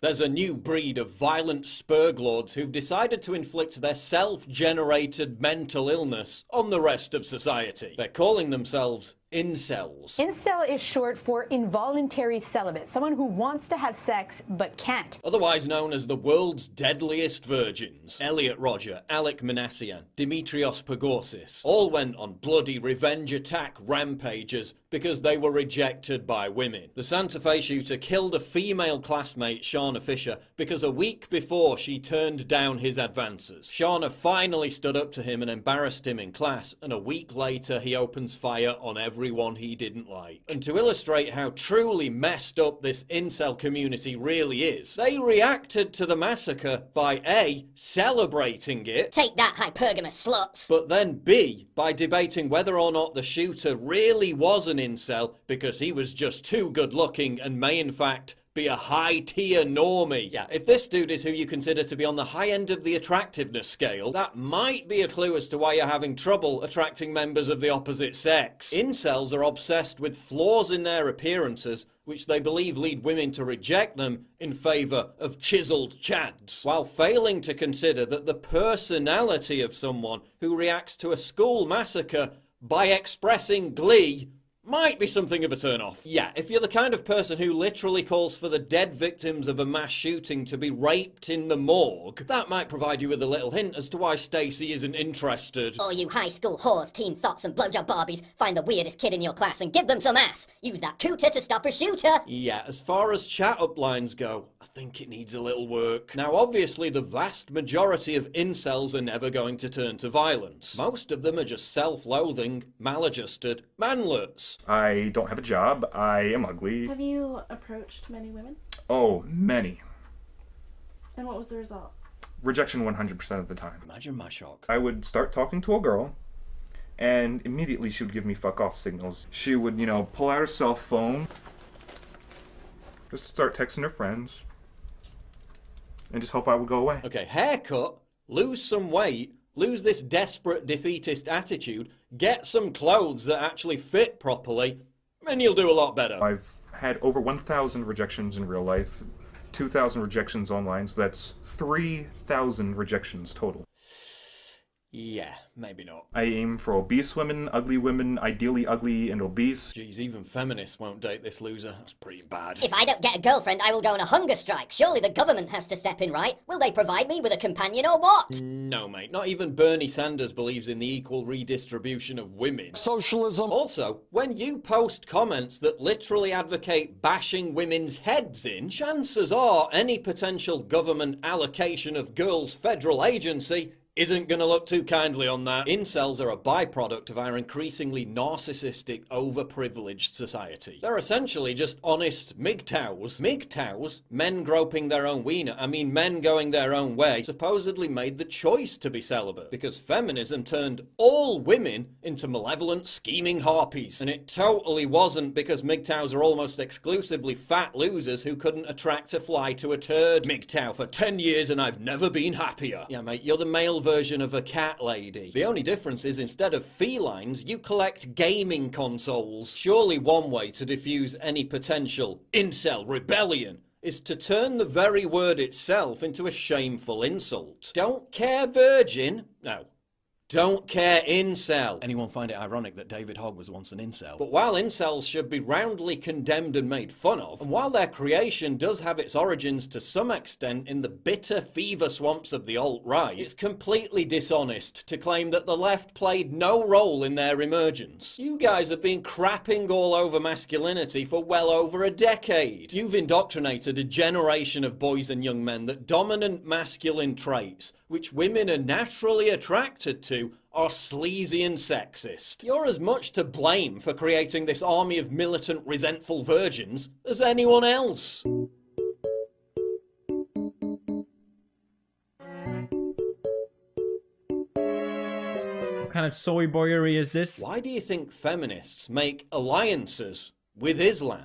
There's a new breed of violent spurglords who've decided to inflict their self-generated mental illness on the rest of society. They're calling themselves Incels. Incel is short for involuntary celibate, someone who wants to have sex but can't. Otherwise known as the world's deadliest virgins. Elliot Rodger, Alec Manassian, Dimitrios Pagorsis all went on bloody revenge attack rampages because they were rejected by women. The Santa Fe shooter killed a female classmate, Shauna Fisher, because a week before she turned down his advances. Shauna finally stood up to him and embarrassed him in class, and a week later he opens fire on everyone he didn't like. And to illustrate how truly messed up this incel community really is, they reacted to the massacre by A, celebrating it, take that, hypergamous sluts, but then B, by debating whether or not the shooter really was an incel because he was just too good looking and may in fact be a high-tier normie. Yeah, if this dude is who you consider to be on the high end of the attractiveness scale, that might be a clue as to why you're having trouble attracting members of the opposite sex. Incels are obsessed with flaws in their appearances, which they believe lead women to reject them in favour of chiseled chads, while failing to consider that the personality of someone who reacts to a school massacre by expressing glee might be something of a turn-off. Yeah, if you're the kind of person who literally calls for the dead victims of a mass shooting to be raped in the morgue, that might provide you with a little hint as to why Stacey isn't interested. All you high school whores, teen thoughts and blowjob Barbies, find the weirdest kid in your class and give them some ass. Use that cooter to stop a shooter. Yeah, as far as chat up lines go, I think it needs a little work. Now obviously the vast majority of incels are never going to turn to violence. Most of them are just self-loathing, maladjusted manlets. I don't have a job. I am ugly. Have you approached many women? Oh, many. And what was the result? Rejection 100% of the time. Imagine my shock. I would start talking to a girl, and immediately she would give me fuck off signals. She would, pull out her cell phone, just start texting her friends, and just hope I would go away. Okay, haircut, lose some weight, lose this desperate defeatist attitude, get some clothes that actually fit properly, and you'll do a lot better. I've had over 1,000 rejections in real life, 2,000 rejections online, so that's 3,000 rejections total. Yeah, maybe not. I aim for obese women, ideally ugly and obese. Jeez, even feminists won't date this loser. That's pretty bad. If I don't get a girlfriend, I will go on a hunger strike. Surely the government has to step in, right? Will they provide me with a companion or what? No, mate. Not even Bernie Sanders believes in the equal redistribution of women. Socialism. Also, when you post comments that literally advocate bashing women's heads in, chances are any potential government allocation of girls' federal agency isn't gonna look too kindly on that. Incels are a byproduct of our increasingly narcissistic, overprivileged society. They're essentially just honest MGTOWs. MGTOWs, men groping their own wiener, men going their own way, supposedly made the choice to be celibate, because feminism turned all women into malevolent, scheming harpies. And it totally wasn't because MGTOWs are almost exclusively fat losers who couldn't attract a fly to a turd. MGTOW for 10 years and I've never been happier. Yeah, mate, you're the male version of a cat lady. The only difference is instead of felines, you collect gaming consoles. Surely one way to diffuse any potential incel rebellion is to turn the very word itself into a shameful insult. Don't care virgin? No. Don't care incel. Anyone find it ironic that David Hogg was once an incel? But while incels should be roundly condemned and made fun of, and while their creation does have its origins to some extent in the bitter fever swamps of the alt-right, it's completely dishonest to claim that the left played no role in their emergence. You guys have been crapping all over masculinity for well over a decade. You've indoctrinated a generation of boys and young men that dominant masculine traits, which women are naturally attracted to, are sleazy and sexist. You're as much to blame for creating this army of militant, resentful virgins as anyone else. What kind of soy boyery is this? Why do you think feminists make alliances with Islam?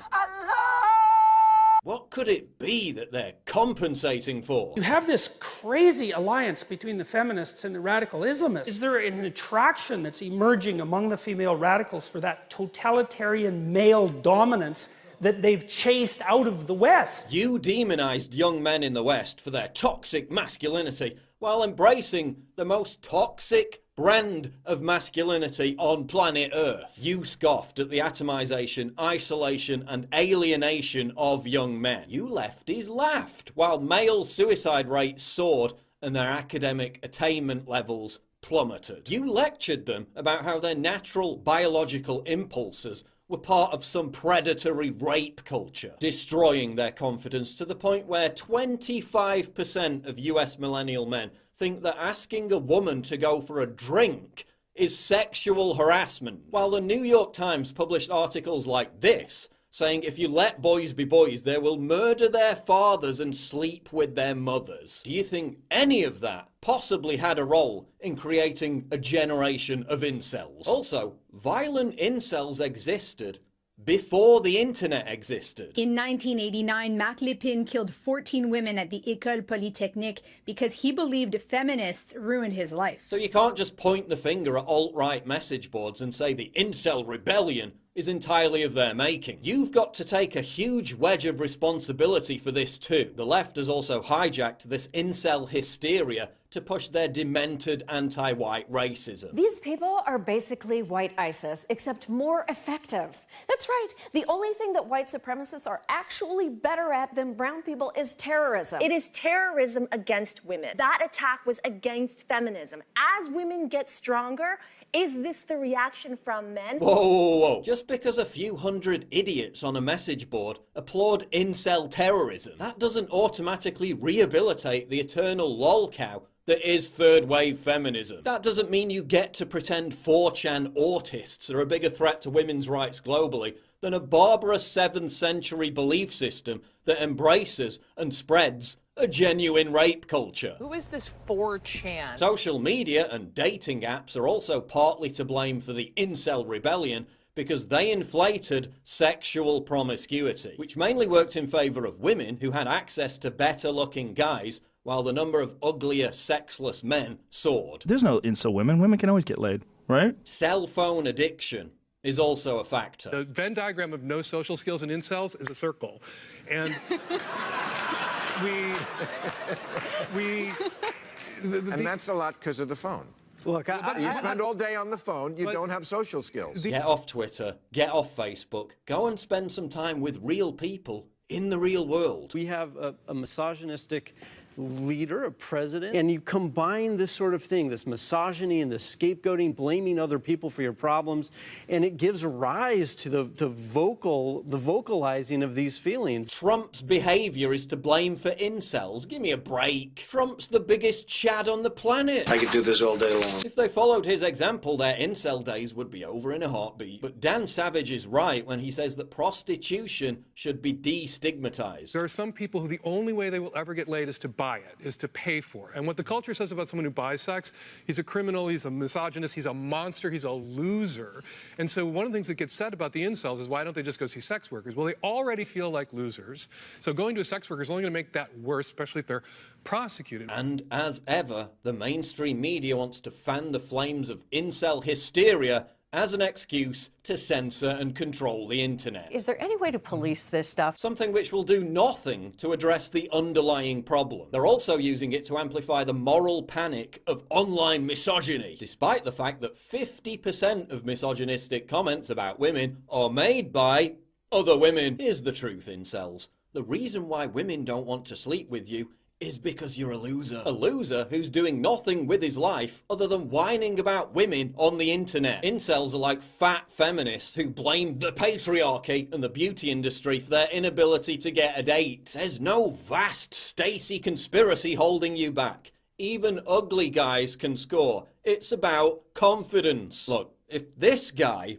What could it be that they're compensating for? You have this crazy alliance between the feminists and the radical Islamists. Is there an attraction that's emerging among the female radicals for that totalitarian male dominance that they've chased out of the West. You demonized young men in the West for their toxic masculinity while embracing the most toxic brand of masculinity on planet Earth. You scoffed at the atomization, isolation, and alienation of young men. You lefties laughed while male suicide rates soared and their academic attainment levels plummeted. You lectured them about how their natural biological impulses were part of some predatory rape culture, destroying their confidence to the point where 25% of US millennial men think that asking a woman to go for a drink is sexual harassment, while the New York Times published articles like this saying if you let boys be boys, they will murder their fathers and sleep with their mothers. Do you think any of that possibly had a role in creating a generation of incels? Also, violent incels existed before the internet existed. In 1989, Marc Lépine killed 14 women at the École Polytechnique because he believed feminists ruined his life. So you can't just point the finger at alt-right message boards and say the incel rebellion is entirely of their making. You've got to take a huge wedge of responsibility for this too. The left has also hijacked this incel hysteria to push their demented anti-white racism. These people are basically white ISIS, except more effective. That's right. The only thing that white supremacists are actually better at than brown people is terrorism. It is terrorism against women. That attack was against feminism. As women get stronger, is this the reaction from men? Whoa, whoa, whoa. Just because a few hundred idiots on a message board applaud incel terrorism, that doesn't automatically rehabilitate the eternal lolcow that is third wave feminism. That doesn't mean you get to pretend 4chan autists are a bigger threat to women's rights globally than a barbarous 7th century belief system that embraces and spreads a genuine rape culture. Who is this 4chan? Social media and dating apps are also partly to blame for the incel rebellion because they inflated sexual promiscuity, which mainly worked in favour of women who had access to better looking guys while the number of uglier, sexless men soared. There's no incel women. Women can always get laid, right? Cell phone addiction is also a factor. The Venn diagram of no social skills in incels is a circle. And and that's a lot because of the phone. Look, you spend all day on the phone, you don't have social skills. Get off Twitter, get off Facebook, go and spend some time with real people in the real world. We have a misogynistic leader, a president, and you combine this sort of thing, this misogyny and the scapegoating, blaming other people for your problems, and it gives rise to the vocalizing of these feelings. Trump's behavior is to blame for incels. Give me a break. Trump's the biggest chad on the planet. I could do this all day long. If they followed his example, their incel days would be over in a heartbeat. But Dan Savage is right when he says that prostitution should be destigmatized. There are some people who the only way they will ever get laid is to buy it, is to pay for it. And what the culture says about someone who buys sex, he's a criminal, he's a misogynist, he's a monster, he's a loser. And so one of the things that gets said about the incels is, why don't they just go see sex workers? Well, they already feel like losers. So going to a sex worker is only going to make that worse, especially if they're prosecuted. And as ever, the mainstream media wants to fan the flames of incel hysteria as an excuse to censor and control the internet. Is there any way to police this stuff? Something which will do nothing to address the underlying problem. They're also using it to amplify the moral panic of online misogyny, despite the fact that 50% of misogynistic comments about women are made by other women. Here's the truth, incels. The reason why women don't want to sleep with you is because you're a loser. A loser who's doing nothing with his life other than whining about women on the internet. Incels are like fat feminists who blame the patriarchy and the beauty industry for their inability to get a date. There's no vast Stacey conspiracy holding you back. Even ugly guys can score. It's about confidence. Look, if this guy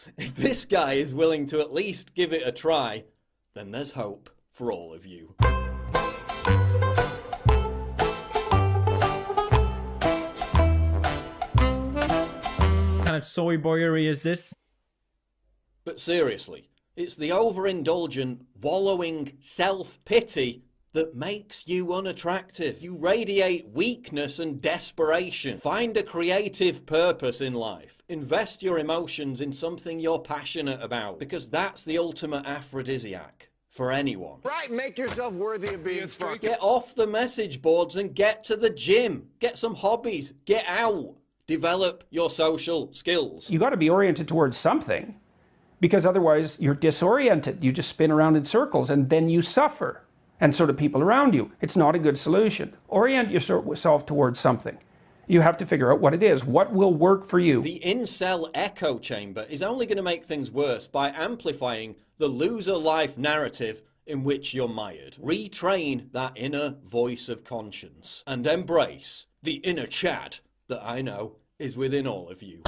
is willing to at least give it a try, then there's hope for all of you. What kind of soy boyery is this? But seriously, it's the overindulgent, wallowing self-pity that makes you unattractive. You radiate weakness and desperation. Find a creative purpose in life. Invest your emotions in something you're passionate about, because that's the ultimate aphrodisiac for anyone. Right, make yourself worthy of being fucked. Get off the message boards and get to the gym. Get some hobbies. Get out. Develop your social skills. You got to be oriented towards something, because otherwise you're disoriented. You just spin around in circles and then you suffer. And so do people around you. It's not a good solution. Orient yourself towards something. You have to figure out what it is. What will work for you? The incel echo chamber is only going to make things worse by amplifying the loser life narrative in which you're mired. Retrain that inner voice of conscience and embrace the inner Chad that I know is within all of you.